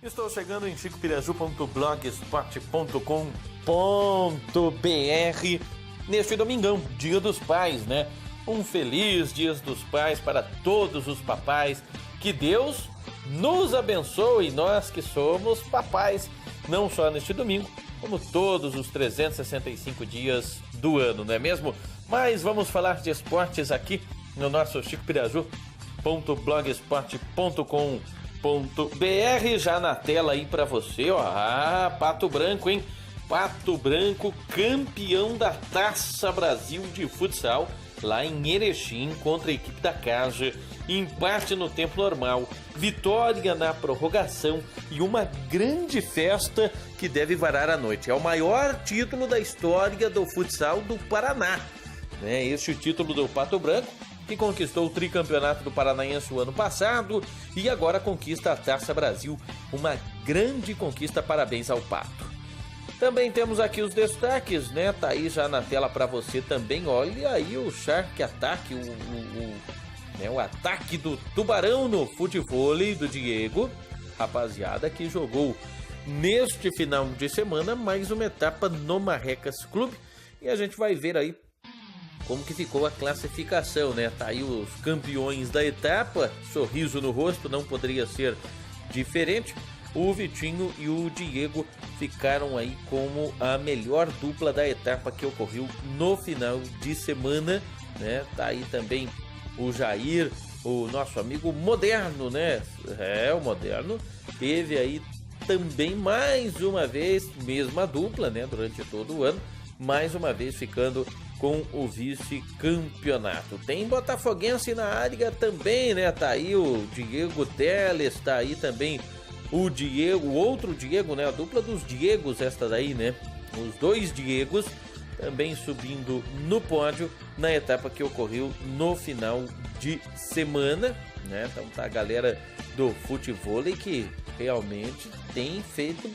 Estou chegando em chicopirazu.blogspot.com.br neste domingão, Dia dos Pais, né? Um feliz Dia dos Pais para todos os papais. Que Deus nos abençoe, nós que somos papais, não só neste domingo, como todos os 365 dias do ano, não é mesmo? Mas vamos falar de esportes aqui no nosso chicopirazu.blogspot.com.br. Já na tela aí pra você, ó. Pato Branco, hein? Pato Branco, campeão da Taça Brasil de futsal, lá em Erechim, contra a equipe da casa. Empate no tempo normal, vitória na prorrogação e uma grande festa que deve varar a noite. É o maior título da história do futsal do Paraná, né? Este título do Pato Branco, que conquistou o tricampeonato do Paranaense o ano passado e agora conquista a Taça Brasil, uma grande conquista, parabéns ao Pato. Também temos aqui os destaques, né? Tá aí já na tela para você também, olha aí o Shark Attack, o ataque do Tubarão no futevôlei do Diego, rapaziada que jogou neste final de semana mais uma etapa no Marrecas Clube e a gente vai ver aí como que ficou a classificação, né? Tá aí os campeões da etapa, sorriso no rosto, não poderia ser diferente. O Vitinho e o Diego ficaram aí como a melhor dupla da etapa que ocorreu no final de semana, né? Tá aí também o Jair, o nosso amigo Moderno, né? O Moderno teve aí também mais uma vez, mesma dupla, né? Durante todo o ano, mais uma vez ficando com o vice-campeonato. Tem botafoguense na área também, né? Tá aí o Diego Teles, tá aí também o Diego, o outro Diego, né? A dupla dos Diegos, esta daí, né? Os dois Diegos também subindo no pódio na etapa que ocorreu no final de semana, né? Então tá a galera do futevôlei que realmente tem feito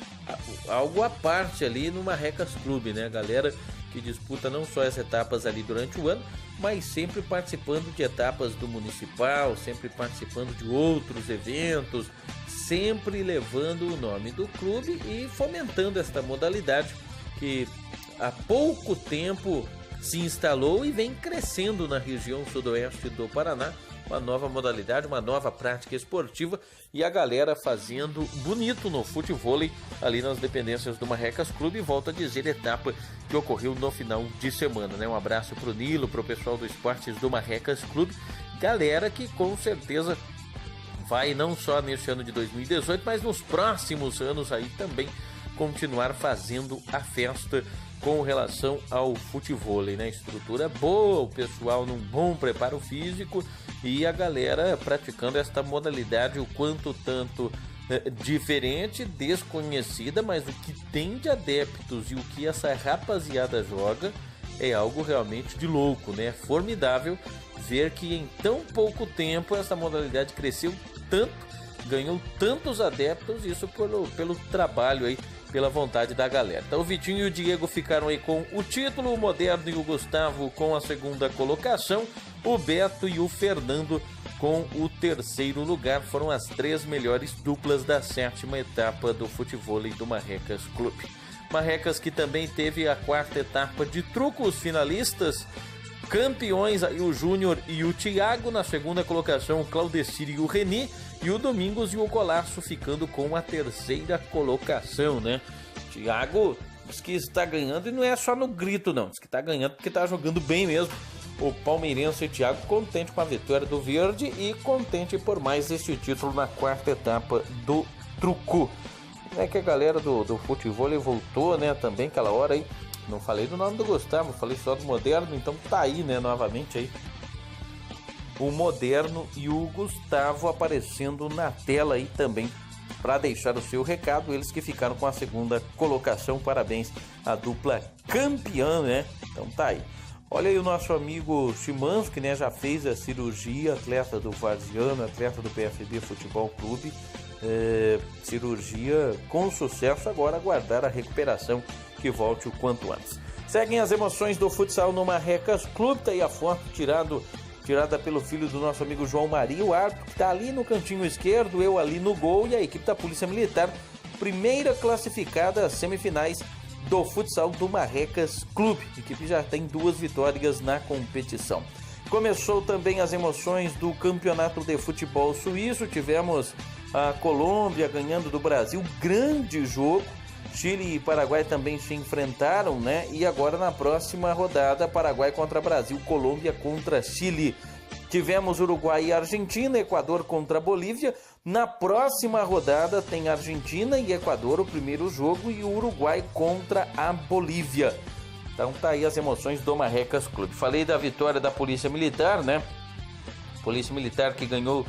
algo à parte ali no Marrecas Clube, né? A galera que disputa não só as etapas ali durante o ano, mas sempre participando de etapas do municipal, sempre participando de outros eventos, sempre levando o nome do clube e fomentando esta modalidade que há pouco tempo se instalou e vem crescendo na região sudoeste do Paraná. Uma nova modalidade, uma nova prática esportiva e a galera fazendo bonito no futevôlei ali nas dependências do Marrecas Clube. Volto a dizer, etapa que ocorreu no final de semana, né? Um abraço pro Nilo, pro pessoal do Esportes do Marrecas Clube, galera que com certeza vai não só neste ano de 2018, mas nos próximos anos aí também continuar fazendo a festa com relação ao futevôlei, né? Estrutura boa, o pessoal num bom preparo físico e a galera praticando esta modalidade o quanto tanto diferente, desconhecida, mas o que tem de adeptos e o que essa rapaziada joga é algo realmente de louco, né? É formidável ver que em tão pouco tempo essa modalidade cresceu tanto, ganhou tantos adeptos, isso pelo trabalho aí, pela vontade da galera. Então o Vitinho e o Diego ficaram aí com o título, o Moderno e o Gustavo com a segunda colocação, o Beto e o Fernando com o terceiro lugar. Foram as três melhores duplas da sétima etapa do futevôlei do Marrecas Clube. Marrecas que também teve a quarta etapa de truco, os finalistas, campeões aí o Júnior e o Thiago, na segunda colocação o Claudecir e o Reni, e o Domingos e o Colasso ficando com a terceira colocação, né? Thiago diz que está ganhando e não é só no grito não, diz que está ganhando porque está jogando bem mesmo. O palmeirense Thiago contente com a vitória do Verde e contente por mais este título na quarta etapa do truco. É que a galera do futevôlei voltou, né, também aquela hora aí. Não falei do nome do Gustavo, falei só do Moderno, então tá aí, né, novamente aí. O Moderno e o Gustavo aparecendo na tela aí também para deixar o seu recado, eles que ficaram com a segunda colocação. Parabéns à dupla campeã, né? Então tá aí. Olha aí o nosso amigo Chimansky, né? Já fez a cirurgia, atleta do Varziano, atleta do PFB Futebol Clube. Cirurgia com sucesso, agora aguardar a recuperação que volte o quanto antes. Seguem as emoções do futsal no Marrecas Clube, tá aí a foto tirada tirada pelo filho do nosso amigo João Maria, o árbitro que está ali no cantinho esquerdo, eu ali no gol, e a equipe da Polícia Militar, primeira classificada às semifinais do futsal do Marrecas Clube. A equipe já tem 2 vitórias na competição. Começou também as emoções do campeonato de futebol suíço, tivemos a Colômbia ganhando do Brasil, grande jogo. Chile e Paraguai também se enfrentaram, né? E agora na próxima rodada, Paraguai contra Brasil, Colômbia contra Chile. Tivemos Uruguai e Argentina, Equador contra Bolívia. Na próxima rodada tem Argentina e Equador, o primeiro jogo, e o Uruguai contra a Bolívia. Então tá aí as emoções do Marrecas Clube. Falei da vitória da Polícia Militar, né? Polícia Militar que ganhou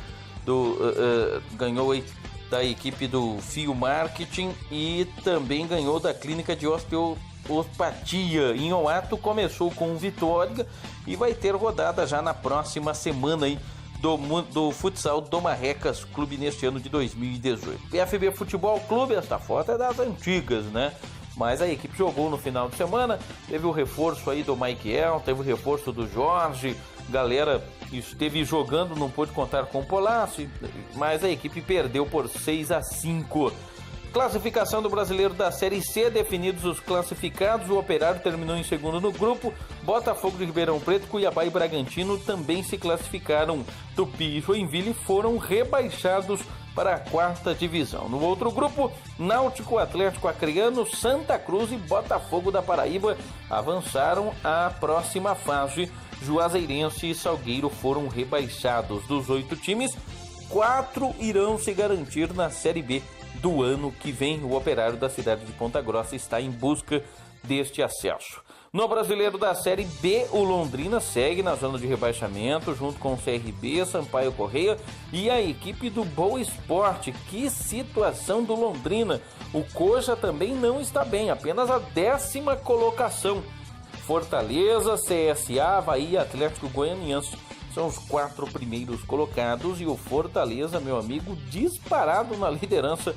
da equipe do Fio Marketing e também ganhou da Clínica de Osteopatia. Em Oato começou com vitória e vai ter rodada já na próxima semana aí do futsal do Marrecas Clube neste ano de 2018. PFB Futebol Clube, esta foto é das antigas, né? Mas a equipe jogou no final de semana, teve o reforço aí do Michael, teve o reforço do Jorge, galera esteve jogando, não pôde contar com o Polassi, mas a equipe perdeu por 6-5. Classificação do Brasileiro da Série C, definidos os classificados, o Operário terminou em segundo no grupo, Botafogo de Ribeirão Preto, Cuiabá e Bragantino também se classificaram. Tupi e Joinville foram rebaixados para a 4ª divisão. No outro grupo, Náutico, Atlético Acreano, Santa Cruz e Botafogo da Paraíba avançaram à próxima fase. Juazeirense e Salgueiro foram rebaixados. Dos 8 times, 4 irão se garantir na Série B do ano que vem. O Operário da cidade de Ponta Grossa está em busca deste acesso. No Brasileiro da Série B, o Londrina segue na zona de rebaixamento, junto com o CRB, Sampaio Correia e a equipe do Boa Esporte. Que situação do Londrina! O Coxa também não está bem, apenas a 10ª colocação. Fortaleza, CSA, Avaí e Atlético Goianiense são os 4 primeiros colocados e o Fortaleza, meu amigo, disparado na liderança,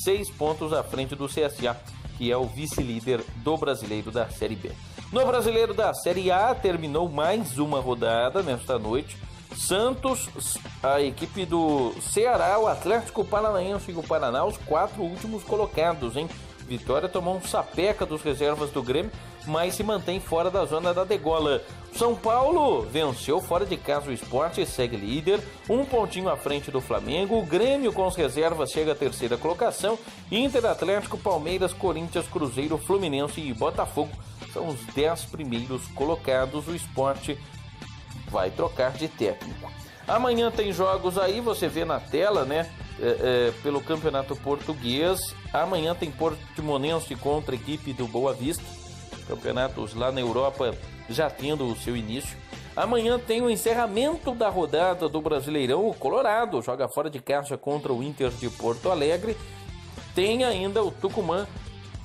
6 pontos à frente do CSA, que é o vice-líder do Brasileiro da Série B. No Brasileiro da Série A, terminou mais uma rodada nesta noite. Santos, a equipe do Ceará, o Atlético Paranaense e o Paraná, os 4 últimos colocados, hein? Vitória tomou um sapeca dos reservas do Grêmio, mas se mantém fora da zona da degola. São Paulo venceu fora de casa o Sport e segue líder, 1 pontinho à frente do Flamengo. O Grêmio com as reservas chega à 3ª colocação. Inter, Atlético, Palmeiras, Corinthians, Cruzeiro, Fluminense e Botafogo são os 10 primeiros colocados. O Sport vai trocar de técnico. Amanhã tem jogos aí, você vê na tela, né? Pelo Campeonato Português. Amanhã tem Portimonense contra a equipe do Boa Vista. Campeonatos lá na Europa já tendo o seu início. Amanhã tem o encerramento da rodada do Brasileirão. O Colorado joga fora de casa contra o Inter de Porto Alegre. Tem ainda o Tucumã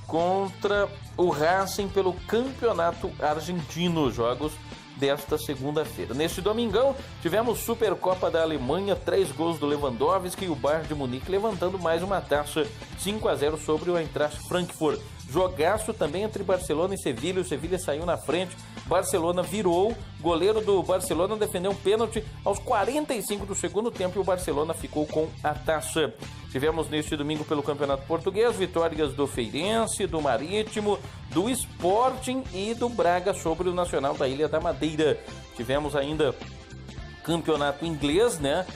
contra o Racing pelo Campeonato Argentino. Jogos desta segunda-feira. Neste domingão, tivemos Supercopa da Alemanha, 3 gols do Lewandowski e o Bayern de Munique levantando mais uma taça, 5-0 sobre o Eintracht Frankfurt. Jogaço também entre Barcelona e Sevilha. O Sevilha saiu na frente, Barcelona virou, goleiro do Barcelona defendeu um pênalti aos 45 do segundo tempo e o Barcelona ficou com a taça. Tivemos neste domingo pelo Campeonato Português vitórias do Feirense, do Marítimo, do Sporting e do Braga sobre o Nacional da Ilha da Madeira. Tivemos ainda Campeonato Inglês, né?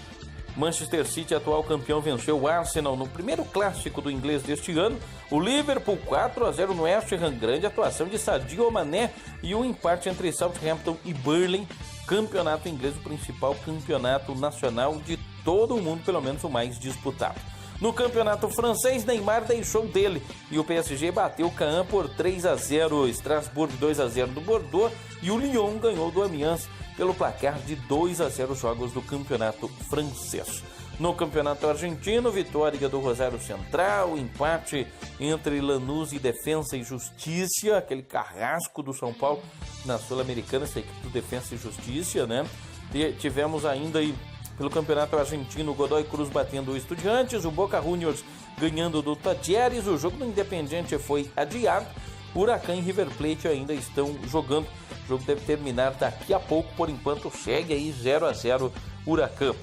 Manchester City, atual campeão, venceu o Arsenal no primeiro clássico do inglês deste ano. O Liverpool 4-0 no West Ham, grande atuação de Sadio Mané e o empate entre Southampton e Burnley. Campeonato inglês, o principal campeonato nacional de todo o mundo, pelo menos o mais disputado. No campeonato francês, Neymar deixou dele e o PSG bateu o Caen por 3-0, Strasbourg 2-0 do Bordeaux e o Lyon ganhou do Amiens pelo placar de 2-0 jogos do campeonato francês. No campeonato argentino, vitória do Rosário Central, empate entre Lanús e Defensa e Justiça, aquele carrasco do São Paulo na Sul-Americana, essa equipe do Defensa e Justiça, né? Tivemos ainda aí pelo campeonato argentino, Godoy Cruz batendo o Estudiantes, o Boca Juniors ganhando do Tajeres, o jogo do Independiente foi adiado, Huracan e River Plate ainda estão jogando O jogo deve terminar daqui a pouco, por enquanto segue aí 0-0 Huracan.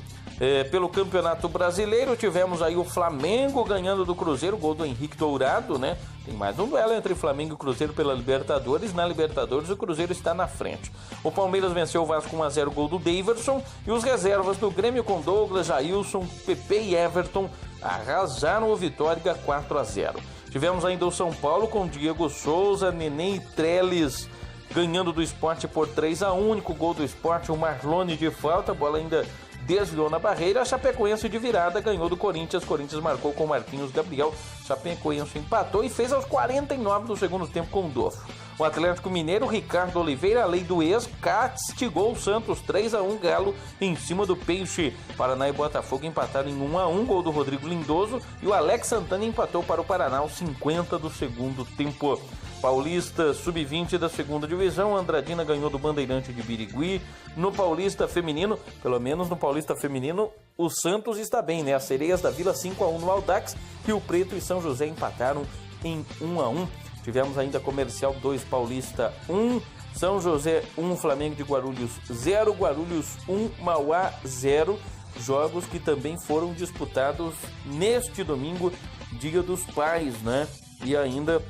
Pelo Campeonato Brasileiro, tivemos aí o Flamengo ganhando do Cruzeiro, gol do Henrique Dourado, né? Tem mais um duelo entre Flamengo e Cruzeiro pela Libertadores. Na Libertadores, o Cruzeiro está na frente. O Palmeiras venceu o Vasco 1-0, gol do Daverson. E os reservas do Grêmio com Douglas, Jailson, Pepe e Everton arrasaram o Vitória 4-0. Tivemos ainda o São Paulo com Diego Souza, Nenê e Trellis ganhando do Sport por 3-1. Único gol do Sport, o Marlone de falta, a bola ainda desviou na barreira. A Chapecoense de virada ganhou do Corinthians. Corinthians marcou com Marquinhos Gabriel. Chapecoense empatou e fez aos 49 do segundo tempo com o Dofo. O Atlético Mineiro, Ricardo Oliveira, a lei do ex, castigou o Santos 3-1, Galo em cima do Peixe. Paraná e Botafogo empataram em 1-1, gol do Rodrigo Lindoso, e o Alex Santana empatou para o Paraná aos 50 do segundo tempo. Paulista Sub-20 da segunda divisão, Andradina ganhou do Bandeirante de Birigui. No Paulista Feminino, pelo menos no Paulista Feminino, o Santos está bem, né? As Sereias da Vila 5-1 no Audax, Rio Preto e São José empataram em 1-1. Tivemos ainda Comercial 2, Paulista 1, São José 1, Flamengo de Guarulhos 0, Guarulhos 1, Mauá 0. Jogos que também foram disputados neste domingo, Dia dos Pais, né? E ainda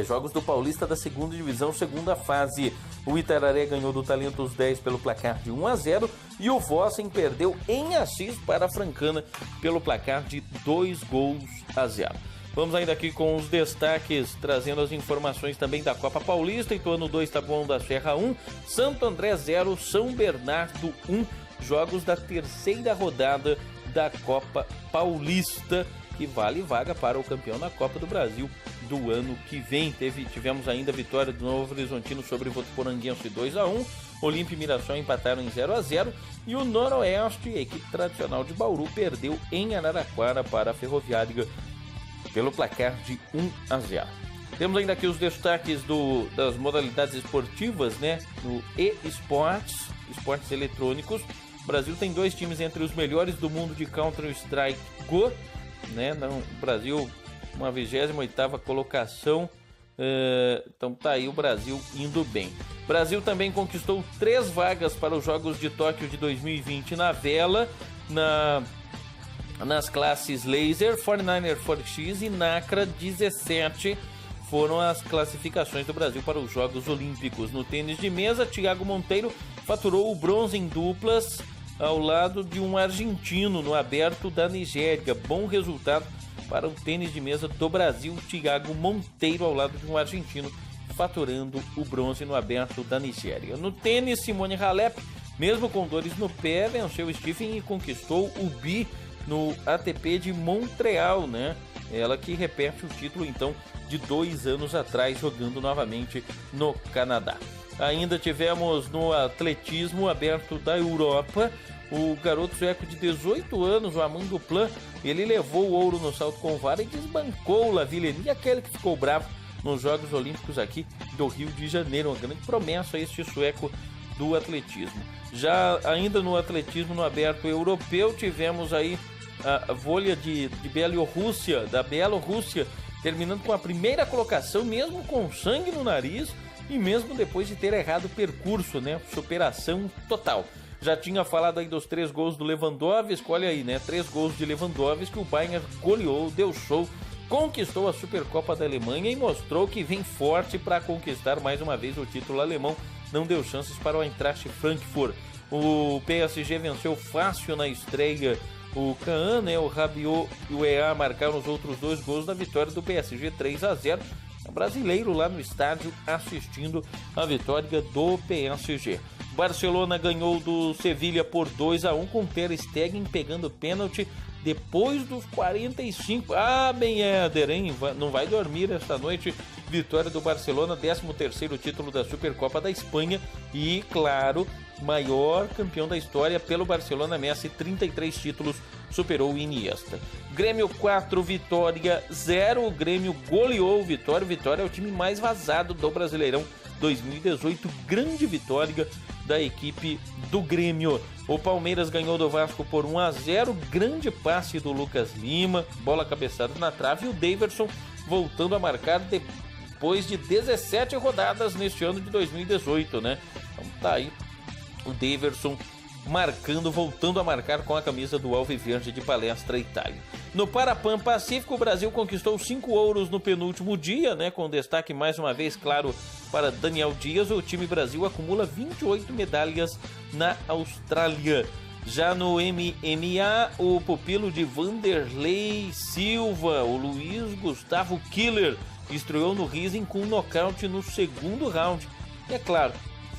jogos do Paulista da segunda divisão, segunda fase. O Itararé ganhou do Talentos 10 pelo placar de 1-0 e o Vossen perdeu em Assis para a Francana pelo placar de 2-0. Vamos ainda aqui com os destaques, trazendo as informações também da Copa Paulista. Ituano 2, Taboão da Serra 1, Santo André 0, São Bernardo 1. Jogos da terceira rodada da Copa Paulista, que vale vaga para o campeão na Copa do Brasil do ano que vem. Tivemos ainda a vitória do Novo Horizontino sobre o Votuporanguense 2-1. Olímpia e Mirassol empataram em 0-0. E o Noroeste, a equipe tradicional de Bauru, perdeu em Araraquara para a Ferroviária pelo placar de 1-0. Temos ainda aqui os destaques das modalidades esportivas, né? No eSports, esportes eletrônicos. O Brasil tem 2 times entre os melhores do mundo de Counter-Strike Go, né? O Brasil, uma 28ª colocação. Então tá aí o Brasil indo bem. O Brasil também conquistou 3 vagas para os Jogos de Tóquio de 2020 na vela, nas classes Laser, 49er 40X e Nacra 17 foram as classificações do Brasil para os Jogos Olímpicos. No tênis de mesa, Thiago Monteiro faturou o bronze em duplas ao lado de um argentino no Aberto da Nigéria. Bom resultado para o tênis de mesa do Brasil, Thiago Monteiro ao lado de um argentino faturando o bronze no Aberto da Nigéria. No tênis, Simone Halep, mesmo com dores no pé, venceu Stephen e conquistou o bi no ATP de Montreal, né? Ela que repete o título, então, de 2 anos atrás, jogando novamente no Canadá. Ainda tivemos no atletismo aberto da Europa, o garoto sueco de 18 anos, o Amando Plan, ele levou o ouro no salto com vara e desbancou o Lavillenie, aquele que ficou bravo nos Jogos Olímpicos aqui do Rio de Janeiro. Uma grande promessa este sueco do atletismo. Já ainda no atletismo no aberto europeu, tivemos aí a vôlei de Bielorrússia, da Bielorrússia, terminando com a primeira colocação, mesmo com sangue no nariz e mesmo depois de ter errado o percurso, né? Superação total. Já tinha falado aí dos 3 gols do Lewandowski, olha aí, né? 3 gols de Lewandowski, que o Bayern goleou, deu show, conquistou a Supercopa da Alemanha e mostrou que vem forte para conquistar mais uma vez o título alemão. Não deu chances para o Eintracht Frankfurt. O PSG venceu fácil na estreia o Kahn, né? O Rabiot e o EA marcaram os outros 2 gols da vitória do PSG 3-0. Brasileiro lá no estádio assistindo a vitória do PSG. Barcelona ganhou do Sevilha por 2-1 com Ter Stegen pegando pênalti depois dos 45. Ben Yedder, hein? Não vai dormir esta noite. Vitória do Barcelona, 13º título da Supercopa da Espanha e, claro, maior campeão da história pelo Barcelona. Messi, 33 títulos, superou o Iniesta. Grêmio 4, Vitória 0. O Grêmio goleou o Vitória. Vitória é o time mais vazado do Brasileirão 2018. Grande vitória da equipe do Grêmio. O Palmeiras ganhou do Vasco por 1-0. Grande passe do Lucas Lima. Bola cabeçada na trave. E o Daverson voltando a marcar depois de 17 rodadas neste ano de 2018, né? Então tá aí o Daverson marcando, voltando a marcar com a camisa do Alviverde de Palestra, Itália. No Parapan Pacífico, o Brasil conquistou 5 ouros no penúltimo dia, né? Com destaque mais uma vez, claro, para Daniel Dias. O time Brasil acumula 28 medalhas na Austrália. Já no MMA, o pupilo de Vanderlei Silva, o Luiz Gustavo Killer, estreou no Rizin com um nocaute no segundo round. E é claro,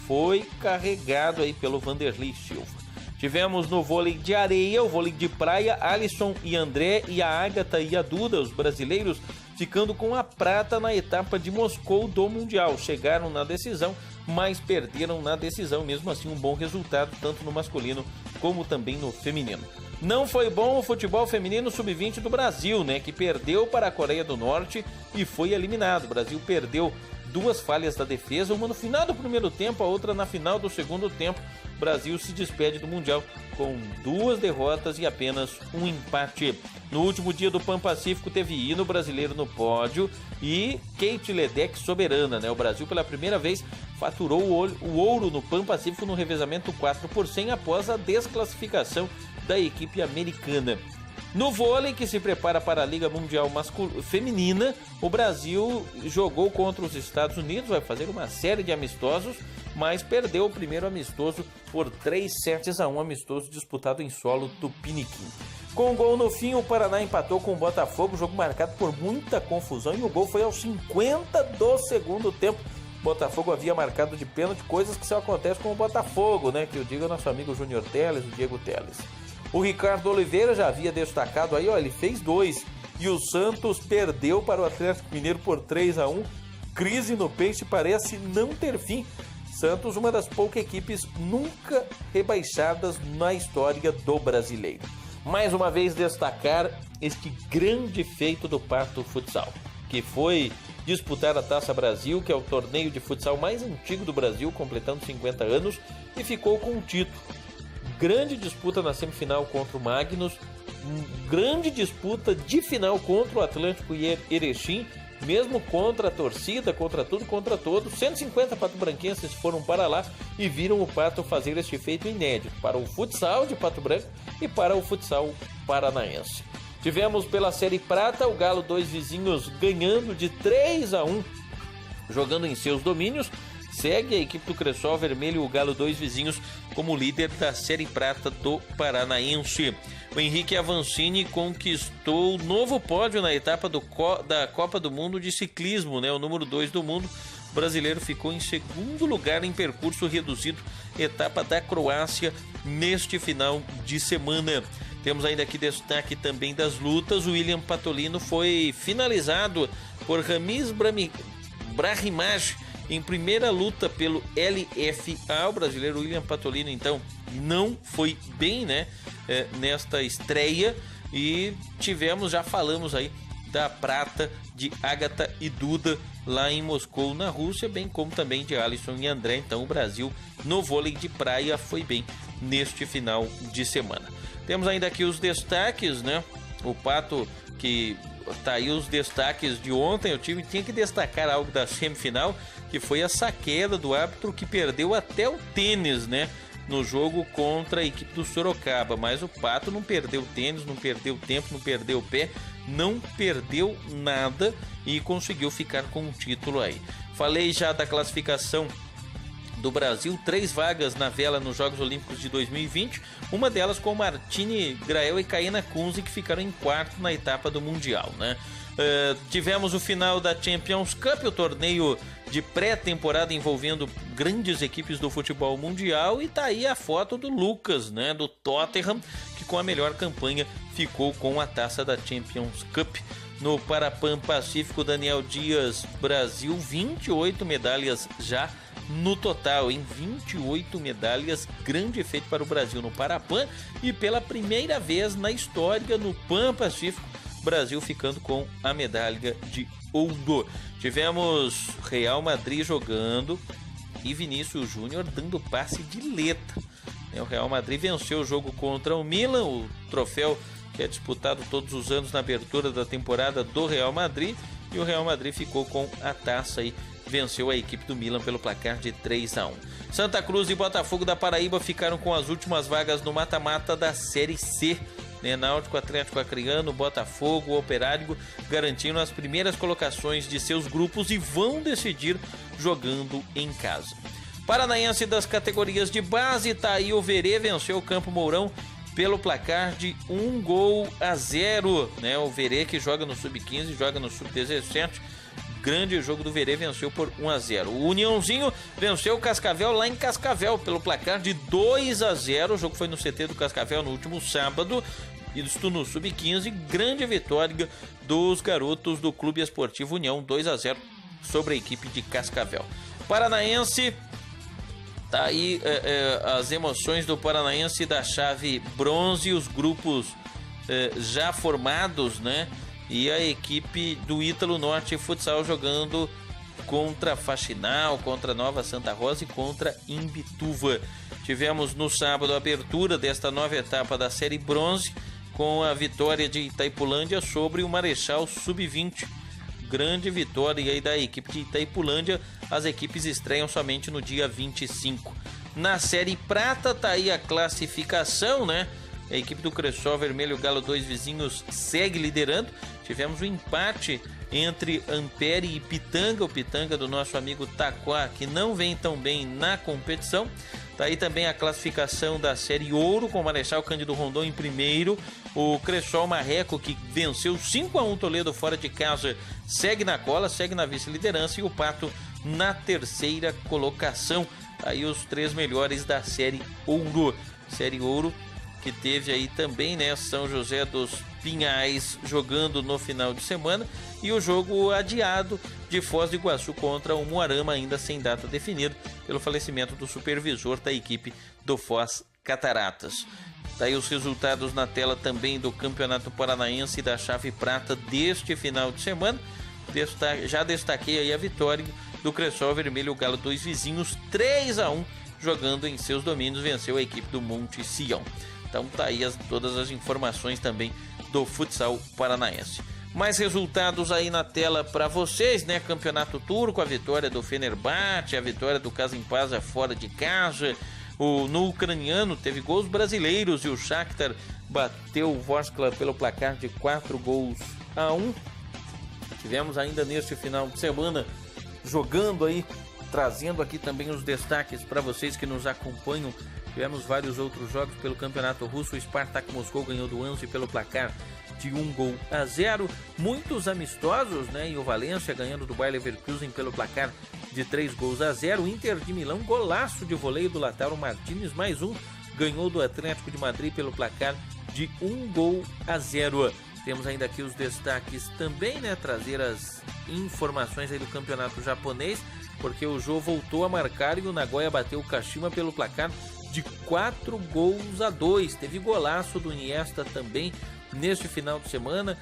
foi carregado aí pelo Vanderlei Silva. Tivemos no vôlei de areia, o vôlei de praia, Alisson e André e a Ágata e a Duda, os brasileiros, ficando com a prata na etapa de Moscou do Mundial. Chegaram na decisão, mas perderam na decisão. Mesmo assim, um bom resultado, tanto no masculino como também no feminino. Não foi bom o futebol feminino sub-20 do Brasil, né? Que perdeu para a Coreia do Norte e foi eliminado. O Brasil perdeu 2 falhas da defesa, uma no final do primeiro tempo, a outra na final do segundo tempo. O Brasil se despede do Mundial com 2 derrotas e apenas um empate. No último dia do Pan Pacífico teve hino brasileiro no pódio e Kate Ledeck soberana, né? O Brasil pela primeira vez faturou o ouro no Pan Pacífico no revezamento 4x100 após a desclassificação da equipe americana. No vôlei, que se prepara para a Liga Mundial Feminina, o Brasil jogou contra os Estados Unidos, vai fazer uma série de amistosos, mas perdeu o primeiro amistoso por 3-1, amistoso disputado em solo tupiniquim. Com gol no fim, o Paraná empatou com o Botafogo, jogo marcado por muita confusão, e o gol foi aos 50 do segundo tempo. O Botafogo havia marcado de pênalti, coisas que só acontecem com o Botafogo, né? Que eu digo nosso amigo Júnior Teles, o Diego Teles. O Ricardo Oliveira já havia destacado aí, ó, ele fez 2. E o Santos perdeu para o Atlético Mineiro por 3-1. Crise no Peixe parece não ter fim. Santos, uma das poucas equipes nunca rebaixadas na história do brasileiro. Mais uma vez destacar este grande feito do Pato Futsal, que foi disputar a Taça Brasil, que é o torneio de futsal mais antigo do Brasil, completando 50 anos, e ficou com o título. Grande disputa na semifinal contra o Magnus, grande disputa de final contra o Atlântico e Erechim, mesmo contra a torcida, contra tudo, contra todos. 150 pato-branquenses foram para lá e viram o Pato fazer este feito inédito para o futsal de Pato Branco e para o futsal paranaense. Tivemos pela Série Prata o Galo 2 Vizinhos ganhando de 3-1, jogando em seus domínios. Segue a equipe do Cressol Vermelho, o Galo 2 Vizinhos, como líder da Série Prata do Paranaense. O Henrique Avancini conquistou novo pódio na etapa da Copa do Mundo de Ciclismo, né? O número 2 do mundo. O brasileiro ficou em segundo lugar em percurso reduzido, etapa da Croácia, neste final de semana. Temos ainda aqui destaque também das lutas. O William Patolino foi finalizado por Ramiz Brahimaj em primeira luta pelo LFA. O brasileiro William Patolino, então, não foi bem, né, nesta estreia. E já falamos aí da prata de Ágata e Duda lá em Moscou, na Rússia, bem como também de Alisson e André. Então o Brasil no vôlei de praia foi bem neste final de semana. Temos ainda aqui os destaques, né? O Pato, que tá aí os destaques de ontem. O time tinha que destacar algo da semifinal, que foi essa queda do árbitro, que perdeu até o tênis, né, no jogo contra a equipe do Sorocaba. Mas o Pato não perdeu tênis, não perdeu tempo, não perdeu o pé, não perdeu nada e conseguiu ficar com o título aí. Falei já da classificação do Brasil, 3 vagas na vela nos Jogos Olímpicos de 2020, uma delas com Martine Grael e Caína Kunze, que ficaram em quarto na etapa do Mundial, né? Tivemos o final da Champions Cup, o torneio de pré-temporada envolvendo grandes equipes do futebol mundial, e tá aí a foto do Lucas, né, do Tottenham, que com a melhor campanha ficou com a taça da Champions Cup. No Parapan Pacífico, Daniel Dias, Brasil, 28 medalhas já no total, em 28 medalhas, grande feito para o Brasil no Parapan, e pela primeira vez na história no Pan Pacífico, Brasil ficando com a medalha de ouro. Tivemos Real Madrid jogando e Vinícius Júnior dando passe de letra. O Real Madrid venceu o jogo contra o Milan, o troféu que é disputado todos os anos na abertura da temporada do Real Madrid, e o Real Madrid ficou com a taça e venceu a equipe do Milan pelo placar de 3-1. Santa Cruz e Botafogo da Paraíba ficaram com as últimas vagas no mata-mata da Série C. Náutico, Atlético Acreano, Botafogo, Operário garantiram as primeiras colocações de seus grupos e vão decidir jogando em casa. Paranaense das categorias de base, tá aí o Verê, venceu o Campo Mourão pelo placar de 1-0, né? O Verê que joga no Sub-15, joga no Sub-17. Grande jogo do Verê, venceu por 1-0. O Uniãozinho venceu o Cascavel lá em Cascavel pelo placar de 2-0. O jogo foi no CT do Cascavel no último sábado. Isto no Sub-15. Grande vitória dos garotos do Clube Esportivo União, 2-0 sobre a equipe de Cascavel. Paranaense, tá aí as emoções do Paranaense da chave bronze, os grupos já formados, né? E a equipe do Ítalo Norte Futsal jogando contra Faxinal, contra Nova Santa Rosa e contra Imbituva. Tivemos no sábado a abertura desta nova etapa da Série Bronze com a vitória de Itaipulândia sobre o Marechal Sub-20. Grande vitória aí da equipe de Itaipulândia. As equipes estreiam somente no dia 25. Na Série Prata tá aí a classificação, né? A equipe do Cressol Vermelho Galo 2 Vizinhos segue liderando. Tivemos um empate entre Ampere e Pitanga. O Pitanga do nosso amigo Taquá, que não vem tão bem na competição. Tá aí também a classificação da Série Ouro, com o Marechal Cândido Rondon em primeiro. O Cressol Marreco, que venceu 5-1 Toledo fora de casa, segue na cola, segue na vice-liderança. E o Pato na terceira colocação. Aí os três melhores da Série Ouro. Série Ouro que teve aí também, né, São José dos Pinhais jogando no final de semana e o jogo adiado de Foz do Iguaçu contra o Moarama, ainda sem data definida, pelo falecimento do supervisor da equipe do Foz Cataratas. Daí os resultados na tela também do Campeonato Paranaense da Chave Prata deste final de semana. Já destaquei aí a vitória do Cressol Vermelho Galo 2 Vizinhos, 3-1, jogando em seus domínios, venceu a equipe do Monte Sião. Então tá aí todas as informações também do futsal paranaense. Mais resultados aí na tela para vocês, né? Campeonato Turco, a vitória do Fenerbahçe, a vitória do Kasimpasa fora de casa. No ucraniano teve gols brasileiros e o Shakhtar bateu o Vorskla pelo placar de 4-1. Tivemos ainda neste final de semana jogando aí, trazendo aqui também os destaques para vocês que nos acompanham. Tivemos vários outros jogos pelo Campeonato Russo. O Spartak Moscou ganhou do Anzi pelo placar de 1-0. Muitos amistosos, né? E o Valência ganhando do Bayer Leverkusen pelo placar de 3-0. O Inter de Milão, golaço de voleio do Lautaro Martínez, mais um. Ganhou do Atlético de Madrid pelo placar de 1-0. Temos ainda aqui os destaques também, né? Trazer as informações aí do campeonato japonês, porque o Jô voltou a marcar e o Nagoya bateu o Kashima pelo placar de 4-2. Teve golaço do Iniesta também neste final de semana.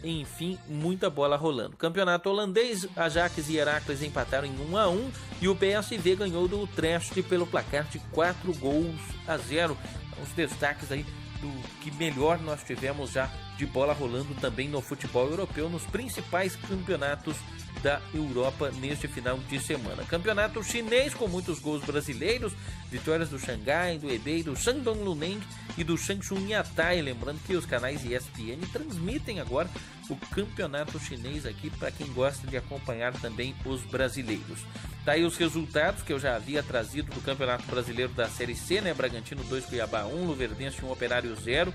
Enfim, muita bola rolando. Campeonato holandês, Ajax e Heracles empataram em 1-1 e o PSV ganhou do Utrecht pelo placar de 4-0. Os destaques aí do que melhor nós tivemos já de bola rolando também no futebol europeu, nos principais campeonatos da Europa neste final de semana. Campeonato chinês com muitos gols brasileiros, vitórias do Xangai, do Hebei, do Shandong Luneng e do Changchun Yatai. Lembrando que os canais ESPN transmitem agora o campeonato chinês aqui para quem gosta de acompanhar também os brasileiros. Tá aí os resultados que eu já havia trazido do Campeonato Brasileiro da Série C, né? Bragantino 2, Cuiabá 1, Luverdense 1, Operário 0.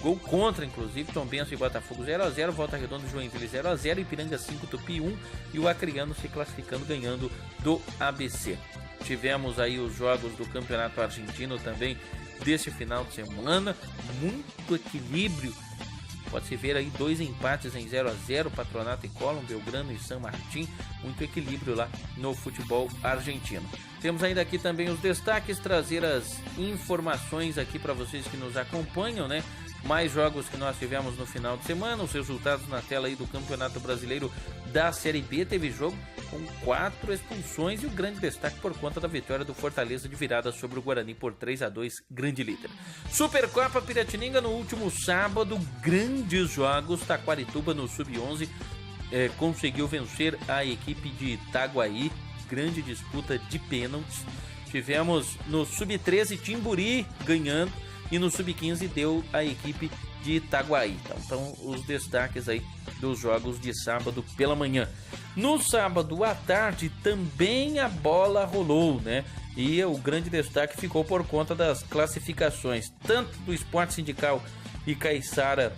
Gol contra, inclusive, Tombense e Botafogo 0-0, Volta Redonda e Joinville 0-0, Ipiranga 5, Tupi 1 e o Acreano se classificando ganhando do ABC. Tivemos aí os jogos do Campeonato Argentino também desse final de semana, muito equilíbrio. Pode-se ver aí 2 empates em 0-0, Patronato e Colón, Belgrano e San Martín, muito equilíbrio lá no futebol argentino. Temos ainda aqui também os destaques, trazer as informações aqui para vocês que nos acompanham, né? Mais jogos que nós tivemos no final de semana, os resultados na tela aí do Campeonato Brasileiro da Série B. Teve jogo com 4 expulsões e o grande destaque por conta da vitória do Fortaleza de virada sobre o Guarani por 3-2, grande líder. Supercopa Piratininga no último sábado, grandes jogos, Taquarituba no Sub-11 conseguiu vencer a equipe de Itaguaí, grande disputa de pênaltis. Tivemos no Sub-13 Timburi ganhando e no Sub-15 deu a equipe de Itaguaí. Então os destaques aí dos jogos de sábado pela manhã. No sábado à tarde também a bola rolou, né? E o grande destaque ficou por conta das classificações, tanto do Esporte Sindical e Caiçara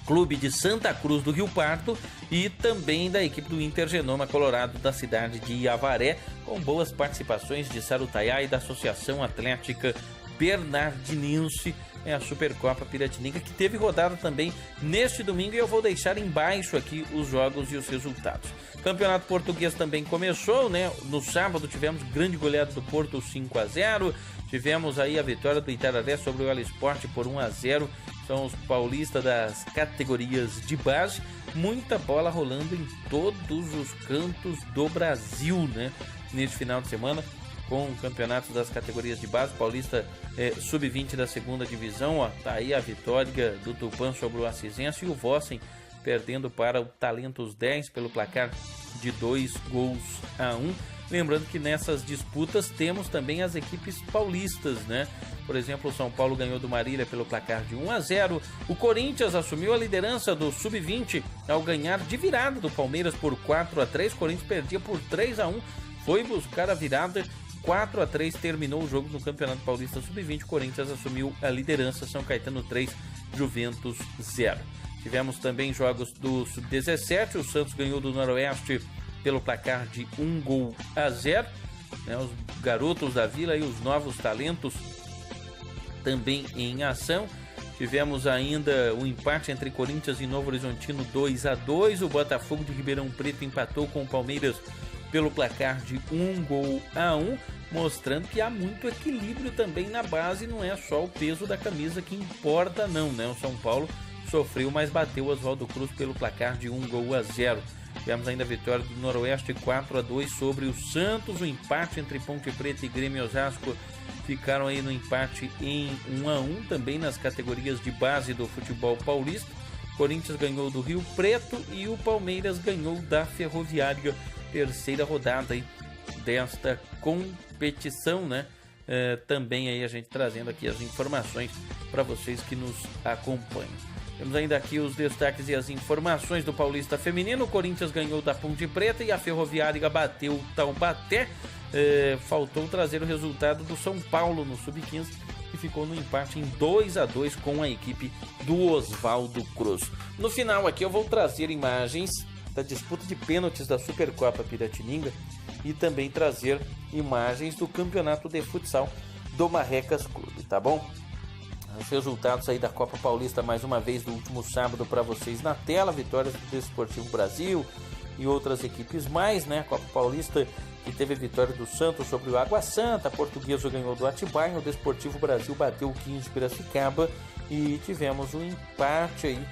Clube de Santa Cruz do Rio Pardo e também da equipe do Intergenoma Colorado da cidade de Avaré, com boas participações de Sarutaiá e da Associação Atlética Bernardinense. É a Supercopa Piratininga, que teve rodada também neste domingo, e eu vou deixar embaixo aqui os jogos e os resultados. Campeonato Português também começou, né? No sábado tivemos grande goleada do Porto 5-0, tivemos aí a vitória do Itararé sobre o Alisport por 1-0, são os paulistas das categorias de base. Muita bola rolando em todos os cantos do Brasil, né? Neste final de semana, com o campeonato das categorias de base, Paulista Sub-20 da segunda divisão, ó, tá aí a vitória do Tupã sobre o Assisense e o Vossen perdendo para o Talentos 10 pelo placar de 2-1. Lembrando que nessas disputas temos também as equipes paulistas, né? Por exemplo, o São Paulo ganhou do Marília pelo placar de 1-0. O Corinthians assumiu a liderança do Sub-20 ao ganhar de virada do Palmeiras por 4-3. O Corinthians perdia por 3-1, foi buscar a virada. 4-3 terminou o jogo no Campeonato Paulista Sub-20. O Corinthians assumiu a liderança. São Caetano 3, Juventus 0. Tivemos também jogos do Sub-17. O Santos ganhou do Noroeste pelo placar de 1-0. Né, os garotos da Vila e os novos talentos também em ação. Tivemos ainda o empate entre Corinthians e Novo Horizontino 2-2. O Botafogo de Ribeirão Preto empatou com o Palmeiras pelo placar de 1-1, mostrando que há muito equilíbrio também na base, não é só o peso da camisa que importa não, né? O São Paulo sofreu, mas bateu o Oswaldo Cruz pelo placar de 1-0. Tivemos ainda a vitória do Noroeste 4-2 sobre o Santos. O empate entre Ponte Preta e Grêmio Osasco ficaram aí no empate em 1-1, também nas categorias de base do futebol paulista. Corinthians ganhou do Rio Preto e o Palmeiras ganhou da Ferroviária. Terceira rodada aí desta competição, né? Também aí a gente trazendo aqui as informações para vocês que nos acompanham. Temos ainda aqui os destaques e as informações do Paulista Feminino. O Corinthians ganhou da Ponte Preta e a Ferroviária bateu o Taubaté. Faltou trazer o resultado do São Paulo no Sub-15, que ficou no empate em 2-2 com a equipe do Oswaldo Cruz. No final aqui eu vou trazer imagens da disputa de pênaltis da Supercopa Piratininga e também trazer imagens do campeonato de futsal do Marrecas Clube, tá bom? Os resultados aí da Copa Paulista mais uma vez do último sábado para vocês na tela, vitórias do Desportivo Brasil e outras equipes mais, né? A Copa Paulista que teve a vitória do Santos sobre o Água Santa, a Portuguesa ganhou do Atibaia, o Desportivo Brasil bateu o 15 de Piracicaba e tivemos um empate aí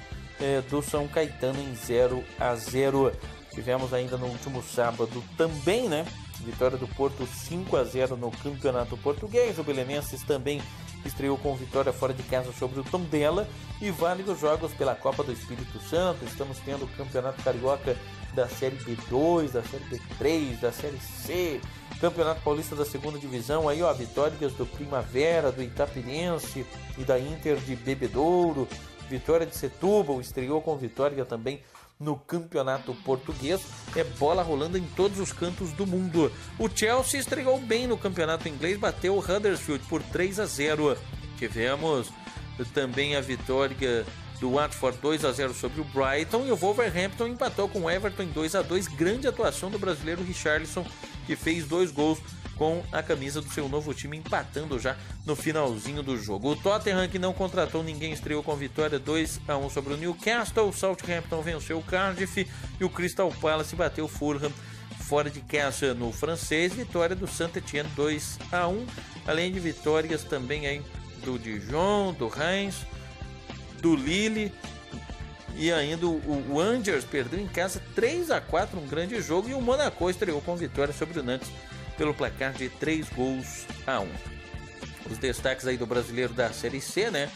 do São Caetano em 0-0. Tivemos ainda no último sábado também, né? Vitória do Porto 5-0 no Campeonato Português. O Belenenses também estreou com vitória fora de casa sobre o Tondela e válidos jogos pela Copa do Espírito Santo. Estamos tendo o Campeonato Carioca da Série B2, da Série B3, da Série C, Campeonato Paulista da segunda divisão, aí ó, vitórias do Primavera, do Itapirense e da Inter de Bebedouro. Vitória de Setúbal estreou com vitória também no Campeonato Português. É bola rolando em todos os cantos do mundo. O Chelsea estreou bem no Campeonato Inglês, bateu o Huddersfield por 3-0. Tivemos também a vitória do Watford 2-0 sobre o Brighton e o Wolverhampton empatou com o Everton em 2-2. Grande atuação do brasileiro Richarlison, que fez 2 gols com a camisa do seu novo time, empatando já no finalzinho do jogo. O Tottenham, que não contratou ninguém, estreou com vitória 2-1 sobre o Newcastle. O Southampton venceu o Cardiff e o Crystal Palace bateu o Fulham fora de casa no francês. Vitória do Saint-Étienne 2-1, além de vitórias também aí do Dijon, do Reims, do Lille e ainda o Angers perdeu em casa 3-4, um grande jogo, e o Monaco estreou com vitória sobre o Nantes pelo placar de 3-1. Os destaques aí do brasileiro da Série C, né?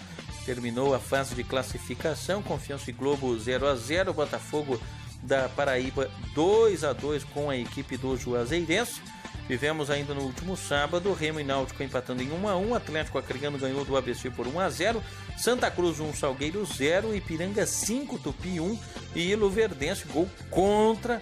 Terminou a fase de classificação, Confiança e Globo 0-0, Botafogo da Paraíba 2-2 com a equipe do Juazeirense. Tivemos ainda no último sábado Remo e Náutico empatando em 1-1, Atlético Acreano ganhou do ABC por 1-0, Santa Cruz 1, Salgueiro 0, Ipiranga 5, Tupi 1 e Luverdense, gol contra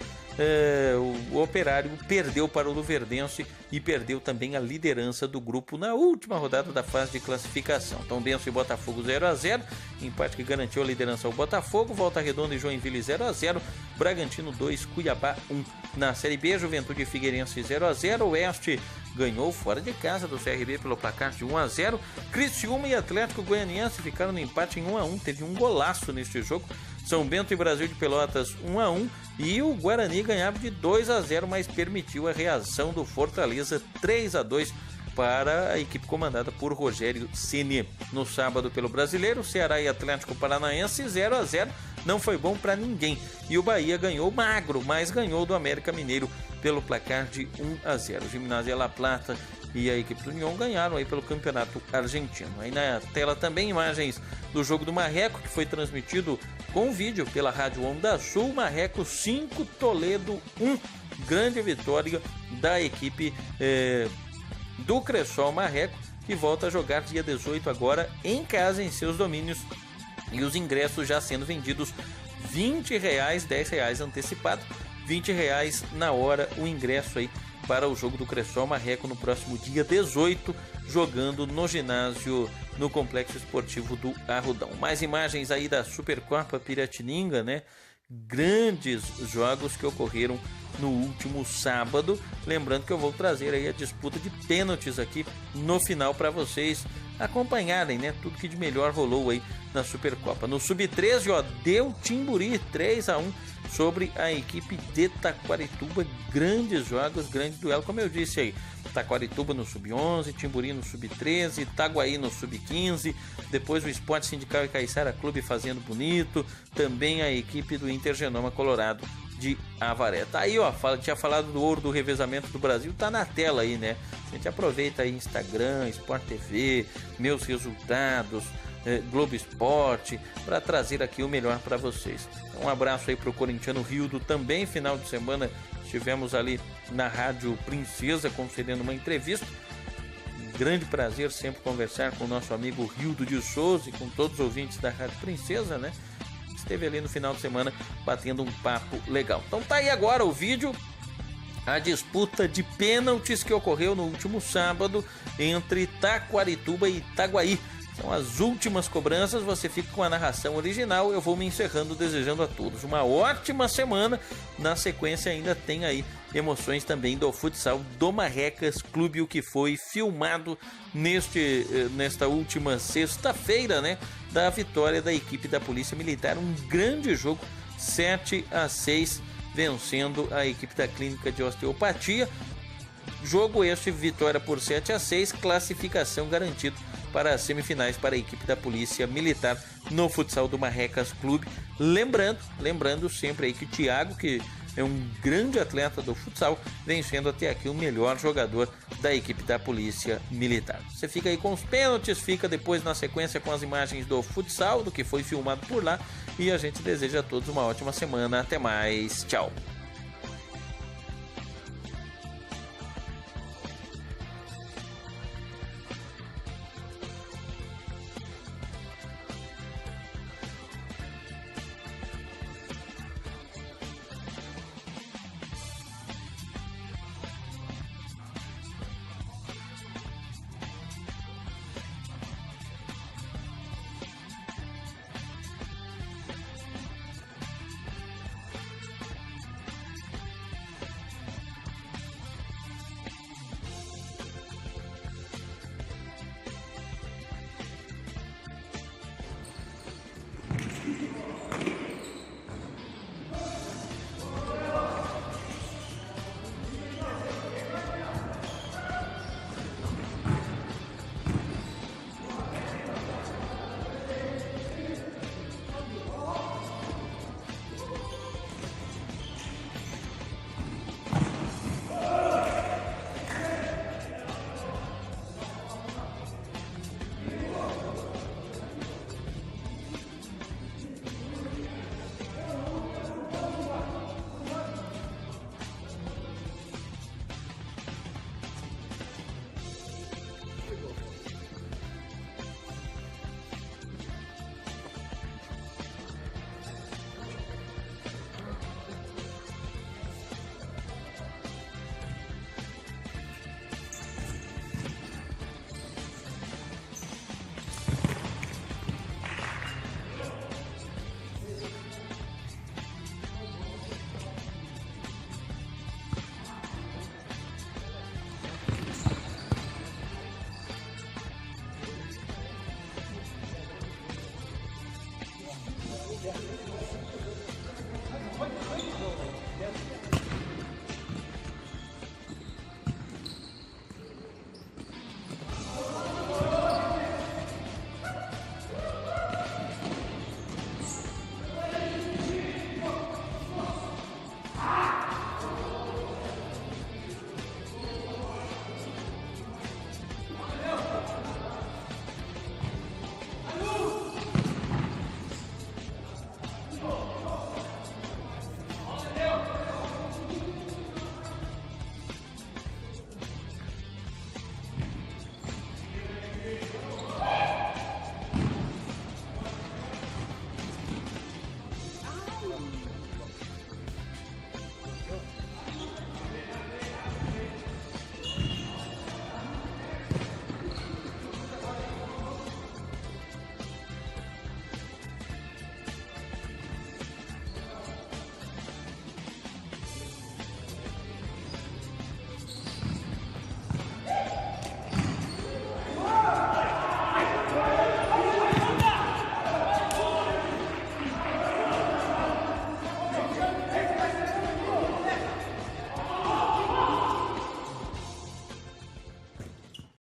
o Operário, perdeu para o Luverdense e perdeu também a liderança do grupo na última rodada da fase de classificação. Tombense e Botafogo 0-0, empate que garantiu a liderança ao Botafogo. Volta Redonda e Joinville 0-0, Bragantino 2, Cuiabá 1. Na Série B, Juventude e Figueirense 0-0, Oeste ganhou fora de casa do CRB pelo placar de 1-0, Criciúma e Atlético Goianiense ficaram no empate em 1-1, teve um golaço neste jogo. São Bento e Brasil de Pelotas 1-1 e o Guarani ganhava de 2-0, mas permitiu a reação do Fortaleza 3-2 para a equipe comandada por Rogério Ceni. No sábado pelo Brasileiro, Ceará e Atlético Paranaense 0-0, não foi bom para ninguém. E o Bahia ganhou magro, mas ganhou do América Mineiro pelo placar de 1-0. Gimnasia La Plata e a equipe do União ganharam aí pelo Campeonato Argentino. Aí na tela também imagens do jogo do Marreco, que foi transmitido com vídeo pela Rádio Onda Sul. Marreco 5, Toledo 1. Grande vitória da equipe do Cressol Marreco, que volta a jogar dia 18 agora em casa, em seus domínios. E os ingressos já sendo vendidos R$20, R$10 antecipado, R$20 na hora o ingresso aí para o jogo do Cressol Marreco no próximo dia 18, jogando no ginásio no Complexo Esportivo do Arrudão. Mais imagens aí da Supercopa Piratininga, né? Grandes jogos que ocorreram no último sábado. Lembrando que eu vou trazer aí a disputa de pênaltis aqui no final para vocês acompanharem, né? Tudo que de melhor rolou aí na Supercopa. No Sub-13, ó, deu Timburi 3-1 sobre a equipe de Taquarituba. Grandes jogos, grande duelo, como eu disse aí. Taquarituba no Sub-11, Timburi no Sub-13, Itaguaí no Sub-15, depois o Esporte Sindical e Caiçara Clube fazendo bonito, também a equipe do Intergenoma Colorado de Avaré. Tá aí, ó, tinha falado do ouro do revezamento do Brasil, tá na tela aí, né? A gente aproveita aí Instagram, Sport TV, meus resultados, Globo Esporte, para trazer aqui o melhor para vocês. Um abraço aí pro corintiano Rildo, também final de semana estivemos ali na Rádio Princesa concedendo uma entrevista. Grande prazer sempre conversar com o nosso amigo Rildo de Souza e com todos os ouvintes da Rádio Princesa, né? Esteve ali no final de semana batendo um papo legal. Então tá aí agora o vídeo, a disputa de pênaltis que ocorreu no último sábado entre Taquarituba e Itaguaí. São as últimas cobranças, você fica com a narração original. Eu vou me encerrando desejando a todos uma ótima semana. Na sequência ainda tem aí emoções também do futsal do Marrecas Clube, o que foi filmado nesta última sexta-feira, né, da vitória da equipe da Polícia Militar. Um grande jogo, 7-6, vencendo a equipe da Clínica de Osteopatia. Jogo este, vitória por 7-6, classificação garantida para as semifinais para a equipe da Polícia Militar no futsal do Marrecas Clube. Lembrando sempre aí que o Thiago, que é um grande atleta do futsal, vem sendo até aqui o melhor jogador da equipe da Polícia Militar. Você fica aí com os pênaltis, fica depois na sequência com as imagens do futsal, do que foi filmado por lá, e a gente deseja a todos uma ótima semana. Até mais, tchau!